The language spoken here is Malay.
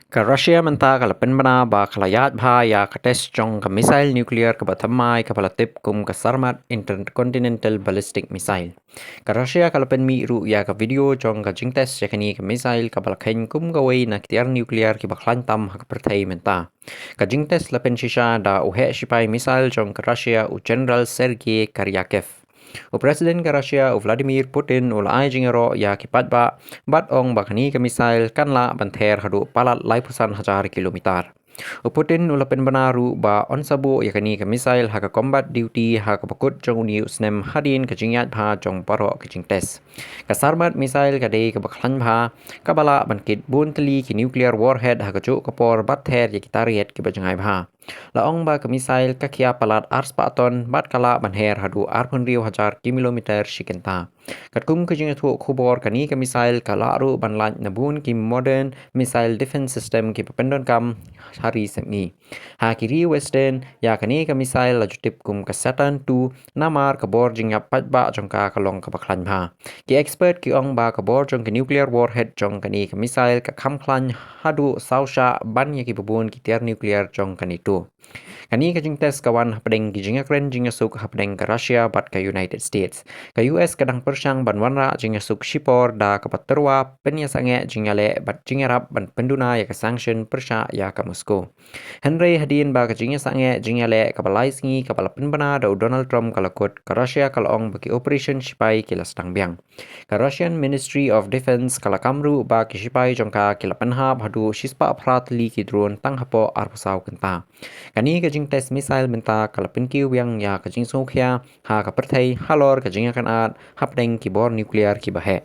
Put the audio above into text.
Ka Russia menta kala penbana ba kala yat bha ya ka test chong ka missile nuclear ka bathamai ka pala tip kum ka sarmat intercontinental ballistic missile. Ka Russia kala pen mi ru ya ka video chong ka jing test yakani ka missile ka bala khen kum ka wei na ktiar nuclear ki baklan tam ha ka perthai menta. Ka jing test la pen shisha da uhe shipai missile chong ka Russia u General Sergei Karyakev. O Presiden ka Russia o Vladimir Putin o lai jingero ya kipat ba bat ong bakani ka missile kanla banther hadu palat laipusan hajar kilometer. O Putin ulapen banaru ba on sabo yakani ka missile haka combat duty haka pakut jong ni usnem hadin ka jingyat bha jong paro ka jing test. Ka sarmat missile ka dei ka baklan bha ka bala bankit buntli ki nuclear warhead haka chu ka por bat ther yakitariet ki bajangai bha. Laong ba ka missile ka kia palat ars paton bat kala banher hadu arpun riu hajar kilometer shikenta. Katkum ka jinga thu khubor kani ka missile ka laru banlan nabun ki modern missile defense system ki papendon kam hari semni. Ha kiri western ya kani ka missile la jutip kum ka Saturn 2 namar ka bor jinga patba jongka ka long ka baklan bha. Ki expert ki ong ba ka bor jong ka nuclear warhead jong kani ka missile ka khamklan hadu sausha ban ya ki babun ki tiar nuclear jong kani tu. Kani ka jing test kawan hapdeng ki jinga kren jinga suk hapdeng ka Russia bat ka United States. Ka US kadang persyang ban wanra jinga suk shipor da ka paterwa penya sange jinga le bat jinga rap ban penduna ya ka sanction persya ya ka Moscow. Henry hadin ba ka jinga sange jinga le ka balai singi ka pala penbana da Donald Trump kalakut ka Russia kalong bagi operation shipai kila stang biang. Ka Russian Ministry of Defense kala kamru ba ki shipai jongka kila penha hadu shispa pratli ki drone tang hapo arpasaw kenta. Kani ka jing test missile menta kala pinki yang ya ka jing sokhya ha ka perthai halor ka jinga kan at hapdeng ki bor nuclear ki bahe.